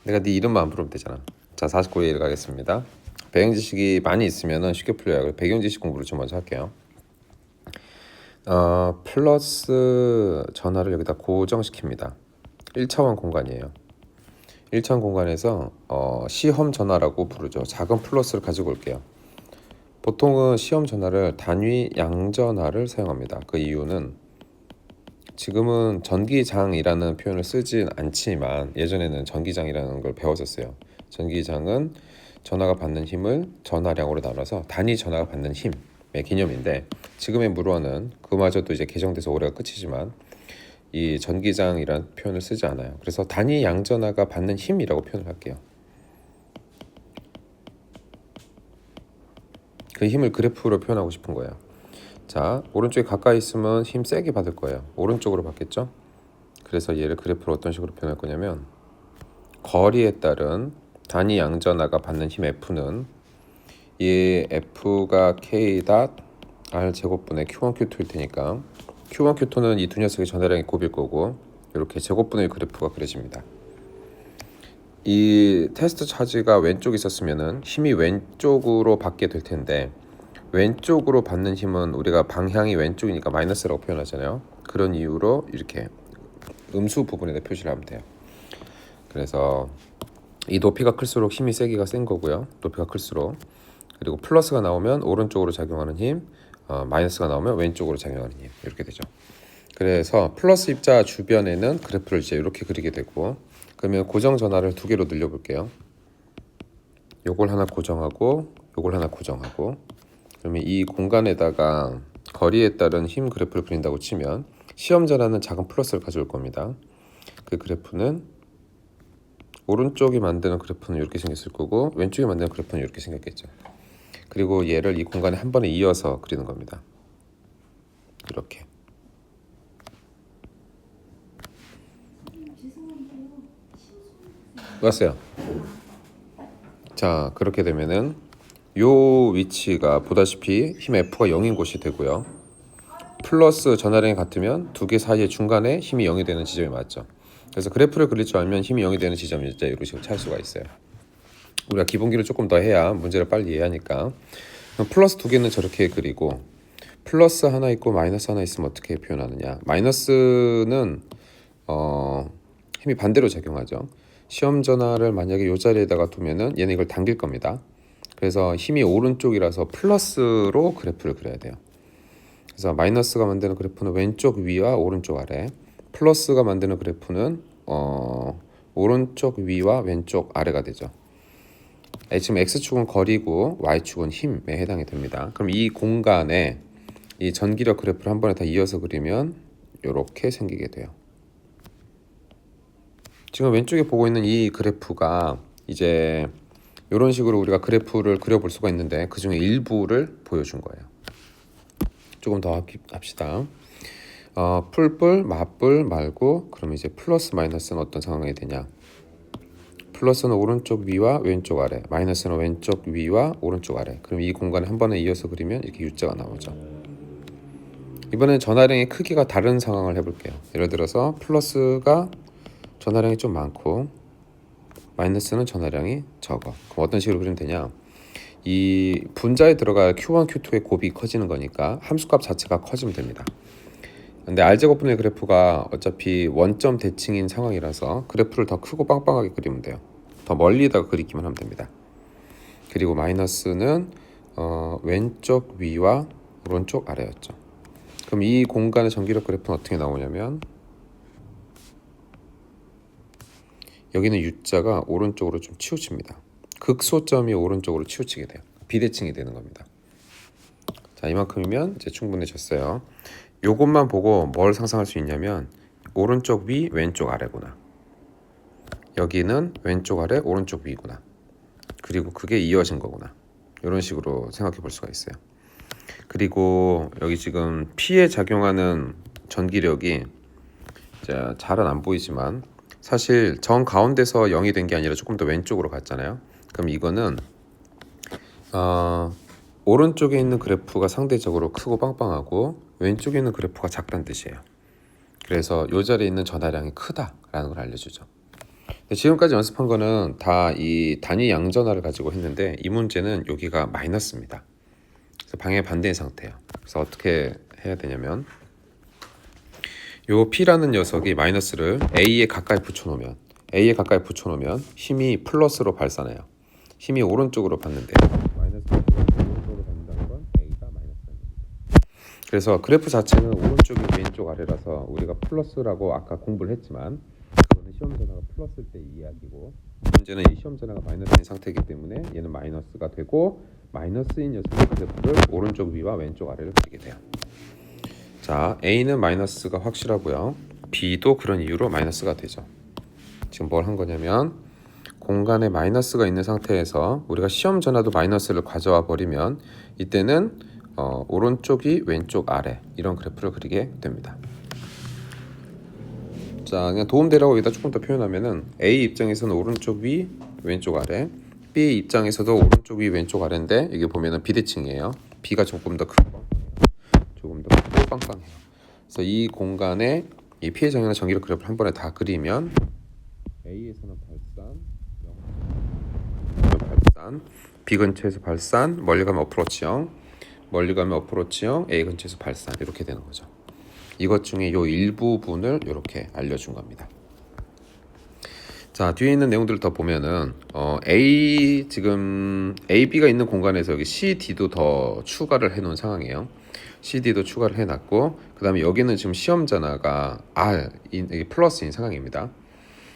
내가 네 이름만 안 부르면 되잖아. 자, 49회 일 가겠습니다. 배경 지식이 많이 있으면 쉽게 풀려요. 배경 지식 공부를 좀 먼저 할게요. 플러스 전화를 여기다 고정시킵니다. 1차원 공간이에요. 1차원 공간에서 시험 전화라고 부르죠. 작은 플러스를 가지고 올게요. 보통은 시험 전화를 단위 양전화를 사용합니다. 그 이유는 지금은 전기장이라는 표현을 쓰진 않지만 예전에는 전기장이라는 걸 배웠었어요. 전기장은 전하가 받는 힘을 전하량으로 나눠서 단위 전하가 받는 힘의 개념인데, 지금의 물어는 그마저도 이제 개정돼서 올해가 끝이지만 이 전기장이라는 표현을 쓰지 않아요. 그래서 단위 양전하가 받는 힘이라고 표현을 할게요. 그 힘을 그래프로 표현하고 싶은 거예요. 자, 오른쪽에 가까이 있으면 힘 세게 받을 거예요. 오른쪽으로 받겠죠? 그래서 얘를 그래프로 어떤 식으로 표현할 거냐면, 거리에 따른 단위 양전하가 받는 힘 F는 이 F가 K 닷 R 제곱분의 Q1 Q2일 테니까 Q1 Q2는 이 두 녀석의 전하량의 곱일 거고, 이렇게 제곱분의 그래프가 그려집니다. 이 테스트 차지가 왼쪽에 있었으면은 힘이 왼쪽으로 받게 될 텐데, 왼쪽으로 받는 힘은 우리가 방향이 왼쪽이니까 마이너스라고 표현하잖아요. 그런 이유로 이렇게 음수 부분에다 표시를 하면 돼요. 그래서 이 높이가 클수록 힘이 세기가 센 거고요. 높이가 클수록. 그리고 플러스가 나오면 오른쪽으로 작용하는 힘, 마이너스가 나오면 왼쪽으로 작용하는 힘, 이렇게 되죠. 그래서 플러스 입자 주변에는 그래프를 이제 이렇게 그리게 되고, 그러면 고정 전화를 두 개로 늘려볼게요. 요걸 하나 고정하고 요걸 하나 고정하고, 그러면 이 공간에다가 거리에 따른 힘 그래프를 그린다고 치면 시험 전화는 작은 플러스를 가져올 겁니다. 그 그래프는 오른쪽이 만드는 그래프는 이렇게 생겼을 거고, 왼쪽이 만드는 그래프는 이렇게 생겼겠죠. 그리고 얘를 이 공간에 한 번에 이어서 그리는 겁니다. 이렇게. 왔어요. 자, 그렇게 되면은 요 위치가 보다시피 힘 F가 0인 곳이 되고요. 플러스 전하량이 같으면 두 개 사이의 중간에 힘이 0이 되는 지점이 맞죠. 그래서 그래프를 그릴 줄 알면 힘이 0이 되는 지점을 이제 이런 식으로 찾을 수가 있어요. 우리가 기본기를 조금 더 해야 문제를 빨리 이해하니까. 그럼 플러스 두 개는 저렇게 그리고, 플러스 하나 있고 마이너스 하나 있으면 어떻게 표현하느냐. 마이너스는 힘이 반대로 작용하죠. 시험 전화를 만약에 이 자리에다가 두면은 얘는 이걸 당길 겁니다. 그래서 힘이 오른쪽이라서 플러스로 그래프를 그려야 돼요. 그래서 마이너스가 만드는 그래프는 왼쪽 위와 오른쪽 아래, 플러스가 만드는 그래프는 오른쪽 위와 왼쪽 아래가 되죠. 지금 X축은 거리고 Y축은 힘에 해당이 됩니다. 그럼 이 공간에 이 전기력 그래프를 한 번에 다 이어서 그리면 이렇게 생기게 돼요. 지금 왼쪽에 보고 있는 이 그래프가 이제 이런 식으로 우리가 그래프를 그려볼 수가 있는데, 그 중에 일부를 보여준 거예요. 조금 더 합시다. 풀뿔, 맞뿔 말고, 그럼 이제 플러스 마이너스는 어떤 상황이 되냐. 플러스는 오른쪽 위와 왼쪽 아래, 마이너스는 왼쪽 위와 오른쪽 아래. 그럼 이 공간을 한 번에 이어서 그리면 이렇게 U자가 나오죠. 이번엔 전하량의 크기가 다른 상황을 해볼게요. 예를 들어서 플러스가 전하량이 좀 많고 마이너스는 전하량이 적어. 그럼 어떤 식으로 그리면 되냐. 이 분자에 들어갈 Q1, Q2의 곱이 커지는 거니까 함수값 자체가 커지면 됩니다. 근데 R제곱분의 그래프가 어차피 원점 대칭인 상황이라서 그래프를 더 크고 빵빵하게 그리면 돼요. 더 멀리다가 그리기만 하면 됩니다. 그리고 마이너스는 왼쪽 위와 오른쪽 아래였죠. 그럼 이 공간의 전기력 그래프는 어떻게 나오냐면, 여기는 U자가 오른쪽으로 좀 치우칩니다. 극소점이 오른쪽으로 치우치게 돼요. 비대칭이 되는 겁니다. 자, 이만큼이면 이제 충분해졌어요. 요것만 보고 뭘 상상할 수 있냐면, 오른쪽 위, 왼쪽 아래구나. 여기는 왼쪽 아래, 오른쪽 위구나. 그리고 그게 이어진 거구나. 이런 식으로 생각해 볼 수가 있어요. 그리고 여기 지금 P에 작용하는 전기력이 잘은 안 보이지만, 사실 정 가운데서 0이 된 게 아니라 조금 더 왼쪽으로 갔잖아요. 그럼 이거는 오른쪽에 있는 그래프가 상대적으로 크고 빵빵하고 왼쪽에 있는 그래프가 작다는 뜻이에요. 그래서 이 자리에 있는 전하량이 크다라는 걸 알려주죠. 지금까지 연습한 거는 다 이 단위 양전화를 가지고 했는데 이 문제는 여기가 마이너스입니다. 그래서 방향 반대인 상태예요. 그래서 어떻게 해야 되냐면 요 P라는 녀석이 마이너스를 A에 가까이 붙여놓으면 힘이 플러스로 발산해요. 힘이 오른쪽으로 받는데 마이너스 오른쪽으로 받는다는 건 A가 마이너스입니다. 그래서 그래프 자체는 오른쪽이 왼쪽 아래라서 우리가 플러스라고 아까 공부를 했지만 그거는 시험 전화가 플러스일 때 이야기고 문제는 이 시험 전화가 마이너스인 상태이기 때문에 얘는 마이너스가 되고 마이너스인 녀석의 그래프를 오른쪽 위와 왼쪽 아래를 그리게 돼요. 자, A는 마이너스가 확실하고요. B도 그런 이유로 마이너스가 되죠. 지금 뭘 한 거냐면 공간에 마이너스가 있는 상태에서 우리가 시험 전화도 마이너스를 가져와 버리면 이때는 오른쪽이 왼쪽 아래 이런 그래프를 그리게 됩니다. 자, 그냥 도움되라고 여기다 조금 더 표현하면은 A 입장에서는 오른쪽 위 왼쪽 아래, B 입장에서도 오른쪽 위 왼쪽 아래인데 이게 보면은 비대칭이에요. B가 조금 더 크고 빵빵해요. 그래서 이 공간에 이 피해 장애나 전기력 그래프를 한 번에 다 그리면 A에서는 발산, B 근처에서 발산, 멀리 가면 어프로치형, A 근처에서 발산 이렇게 되는 거죠. 이것 중에 요 일부분을 이렇게 알려준 겁니다. 자, 뒤에 있는 내용들을 더 보면은 지금 AB가 있는 공간에서 여기 CD도 더 추가를 해놓은 상황이에요. CD도 추가를 해놨고 그 다음에 여기는 지금 시험 전화가 플러스인 상황입니다.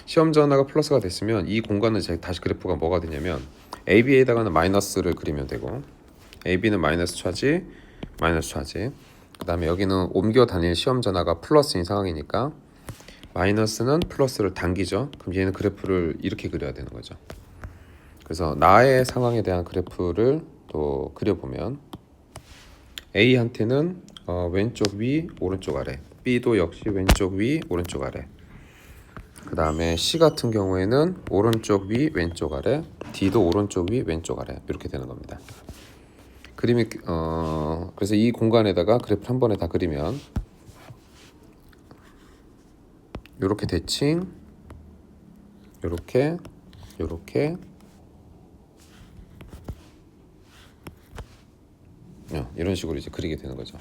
시험 전화가 플러스가 됐으면 이 공간은 다시 그래프가 뭐가 되냐면 AB에다가는 마이너스를 그리면 되고 AB는 마이너스 차지 그 다음에 여기는 옮겨 다닐 시험 전화가 플러스인 상황이니까 마이너스는 플러스를 당기죠. 그럼 얘는 그래프를 이렇게 그려야 되는 거죠. 그래서 나의 상황에 대한 그래프를 또 그려보면 A한테는 왼쪽 위 오른쪽 아래, B도 역시 왼쪽 위 오른쪽 아래, 그 다음에 C 같은 경우에는 오른쪽 위 왼쪽 아래, D도 오른쪽 위 왼쪽 아래 이렇게 되는 겁니다. 그림이 그래서 이 공간에다가 그래프 한 번에 다 그리면 요렇게 대칭 요렇게 이런 식으로 이제 그리게 되는 거죠.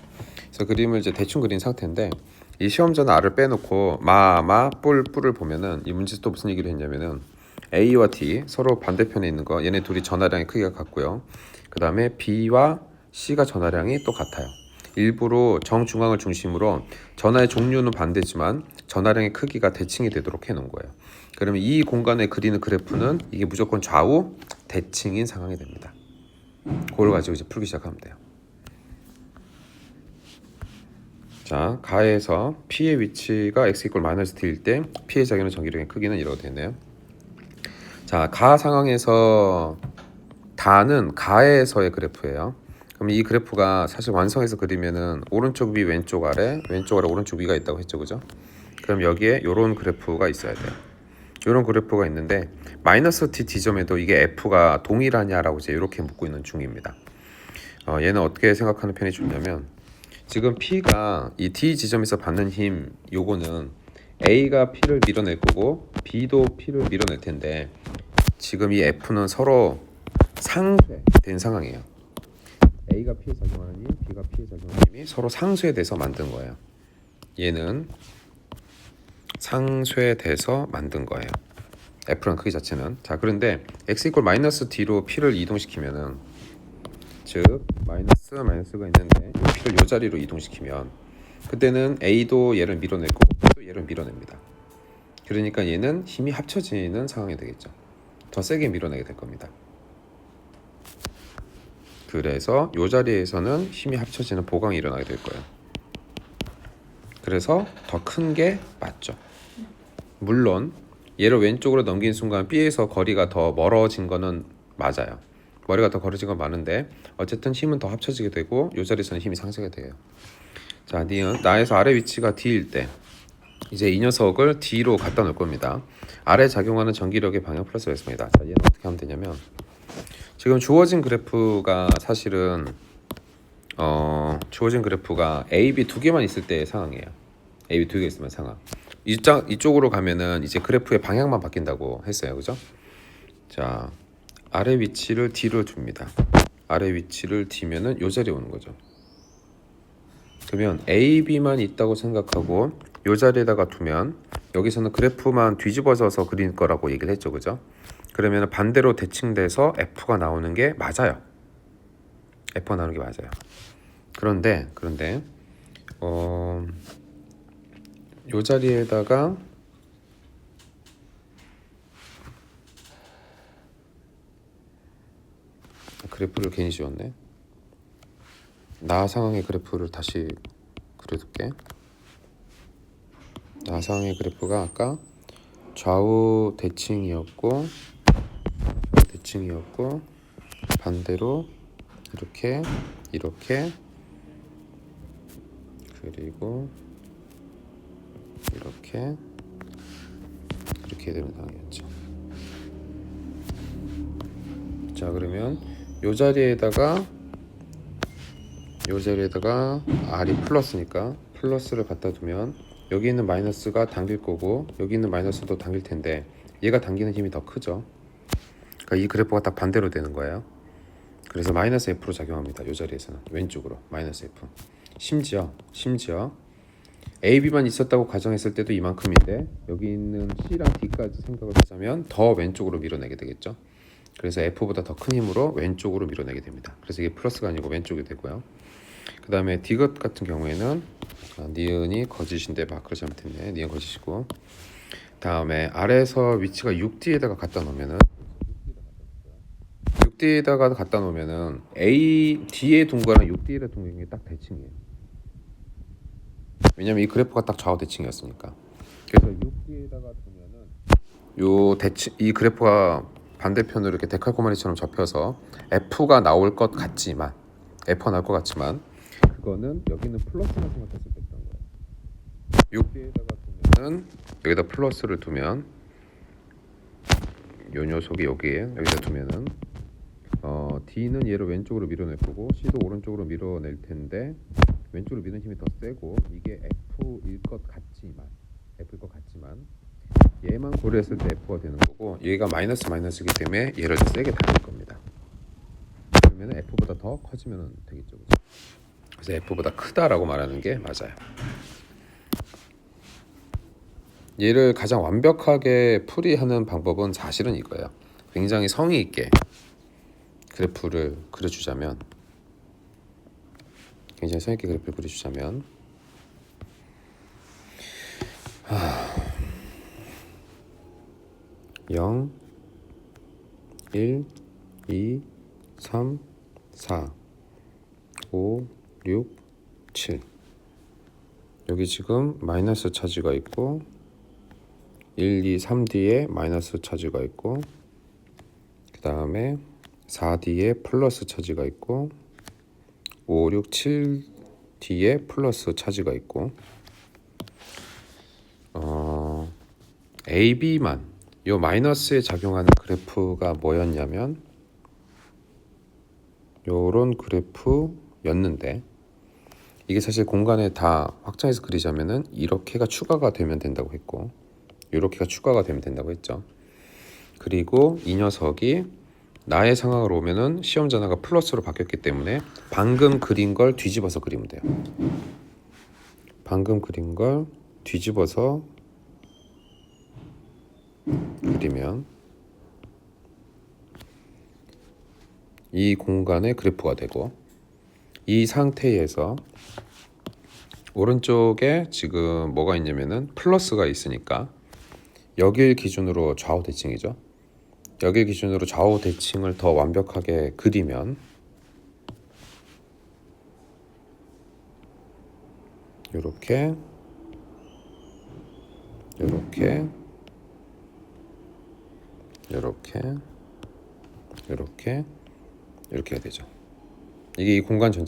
그래서 그림을 이제 대충 그린 상태인데 이 시험 전화 R을 빼놓고 뿔을 보면은 이 문제에서 또 무슨 얘기를 했냐면은 A와 D 서로 반대편에 있는 거 얘네 둘이 전화량의 크기가 같고요. 그 다음에 B와 C가 전화량이 또 같아요. 일부러 정중앙을 중심으로 전화의 종류는 반대지만 전화량의 크기가 대칭이 되도록 해놓은 거예요. 그러면 이 공간에 그리는 그래프는 이게 무조건 좌우 대칭인 상황이 됩니다. 그걸 가지고 이제 풀기 시작하면 돼요. 자, 가에서 P의 위치가 x = D일 때 P의 작용하는 전기력의 크기는 이렇게 되네요. 자, 가 상황에서 다는 가에서의 그래프예요. 그럼 이 그래프가 사실 완성해서 그리면은 오른쪽 위 왼쪽 아래 오른쪽 위가 있다고 했죠, 그죠? 그럼 여기에 요런 그래프가 있어야 돼요. 요런 그래프가 있는데 마이너스 D 지점에도 이게 F가 동일하냐라고 이제 이렇게 묻고 있는 중입니다. 얘는 어떻게 생각하는 편이 좋냐면 지금 P가 이 D 지점에서 받는 힘 요거는 A가 P를 밀어낼 거고 B도 P를 밀어낼 텐데 지금 이 F는 서로 상쇄된 상황이에요. A가 P에 작용하는 힘, B가 P에 작용하는 힘이 서로 상쇄돼서 만든 거예요. 얘는 상쇄돼서 만든 거예요. F랑 크기 자체는. 자, 그런데 x = D로 P를 이동시키면은 즉 마이너스가 있는데 이 P를 이 자리로 이동시키면 그때는 A도 얘를 밀어낼 거고 B도 얘를 밀어냅니다. 그러니까 얘는 힘이 합쳐지는 상황이 되겠죠. 더 세게 밀어내게 될 겁니다. 그래서 이 자리에서는 힘이 합쳐지는 보강이 일어나게 될 거예요. 그래서 더 큰 게 맞죠. 물론 얘를 왼쪽으로 넘긴 순간 B에서 거리가 더 멀어진 거는 맞아요. 머리가 더 멀어진 건 많은데 어쨌든 힘은 더 합쳐지게 되고 이 자리에서는 힘이 상쇄가 돼요. 자, 니은 나에서 아래 위치가 D일 때 이제 이 녀석을 D로 갖다 놓을 겁니다. 아래 작용하는 전기력의 방향 플러스가 있습니다. 자, 얘는 어떻게 하면 되냐면 지금 주어진 그래프가 사실은 주어진 그래프가 A, B 두 개만 있을 때의 상황이에요. A, B 두 개 있으면 상황. 이쪽으로 가면은 이제 그래프의 방향만 바뀐다고 했어요, 그죠? 자, 아래 위치를 D로 줍니다. 아래 위치를 D면은 요 자리에 오는 거죠. 그러면 A, B만 있다고 생각하고 요 자리에다가 두면 여기서는 그래프만 뒤집어져서 그릴 거라고 얘기를 했죠, 그죠? 그러면 반대로 대칭돼서 F가 나오는 게 맞아요. F가 나오는 게 맞아요. 그런데 요 자리에다가 그래프를 괜히 지웠네. 나 상황의 그래프를 다시 그려둘게. 나 상황의 그래프가 아까 좌우 대칭이었고 반대로 이렇게 그리고 이렇게 되는 상황이었죠. 자, 그러면 요 자리에다가 R이 플러스니까 플러스를 갖다 두면 여기 있는 마이너스가 당길 거고 여기 있는 마이너스도 당길 텐데 얘가 당기는 힘이 더 크죠. 그러니까 이 그래프가 딱 반대로 되는 거예요. 그래서 마이너스 F로 작용합니다. 이 자리에서는 왼쪽으로 마이너스 F. 심지어 A, B만 있었다고 가정했을 때도 이만큼인데 여기 있는 C랑 D까지 생각을 하자면 더 왼쪽으로 밀어내게 되겠죠. 그래서 F보다 더 큰 힘으로 왼쪽으로 밀어내게 됩니다. 그래서 이게 플러스가 아니고 왼쪽이 되고요. 그 다음에 D것 같은 경우에는 니은이 거짓인데 마크를 잘못했네. 니은 거짓이고, 다음에 아래에서 위치가 6D에다가 갖다 놓으면은 A, D에 둔 거랑 6D에 둔 게 딱 대칭이에요. 왜냐면 이 그래프가 딱 좌우 대칭이었으니까. 그래서 6D에다가 두면은 이 그래프가 반대편으로 이렇게 데칼코마니처럼 접혀서 F가 나올 것 같지만 그거는 여기는 플러스만 생각했을 때 있던 거예요. 6D에다가 두면은 여기다 플러스를 두면 요 녀석이 여기다 두면은 D는 얘를 왼쪽으로 밀어낼 거고 C도 오른쪽으로 밀어낼 텐데 왼쪽으로 미는 힘이 더 세고 이게 F일 것 같지만 얘만 고려했을 때 F가 되는 거고 얘가 마이너스이기 때문에 얘를 더 세게 달릴 겁니다. 그러면 F보다 더 커지면 되겠죠, 그죠? 그래서 F보다 크다라고 말하는 게 맞아요. 얘를 가장 완벽하게 풀이하는 방법은 사실은 이거예요. 굉장히 성의 있게 그래프를 그려주자면 0, 1, 2, 3, 4, 5, 6, 7 여기 지금 마이너스 차지가 있고 1, 2, 3D에 마이너스 차지가 있고 그 다음에 4D에 플러스 차지가 있고 5, 6, 7D에 플러스 차지가 있고 AB만 요 마이너스에 작용하는 그래프가 뭐였냐면 요런 그래프였는데 이게 사실 공간에 다 확장해서 그리자면은 이렇게가 추가가 되면 된다고 했고 이렇게가 추가가 되면 된다고 했죠. 그리고 이 녀석이 나의 상황으로 오면은 시험 전화가 플러스로 바뀌었기 때문에 방금 그린 걸 뒤집어서 그리면 돼요. 방금 그린 걸 뒤집어서 그리면 이 공간의 그래프가 되고 이 상태에서 오른쪽에 지금 뭐가 있냐면은 플러스가 있으니까 여길 기준으로 좌우 대칭이죠. 여길 기준으로 좌우 대칭을 더 완벽하게 그리면 이렇게 되죠. 이게 이 공간 전체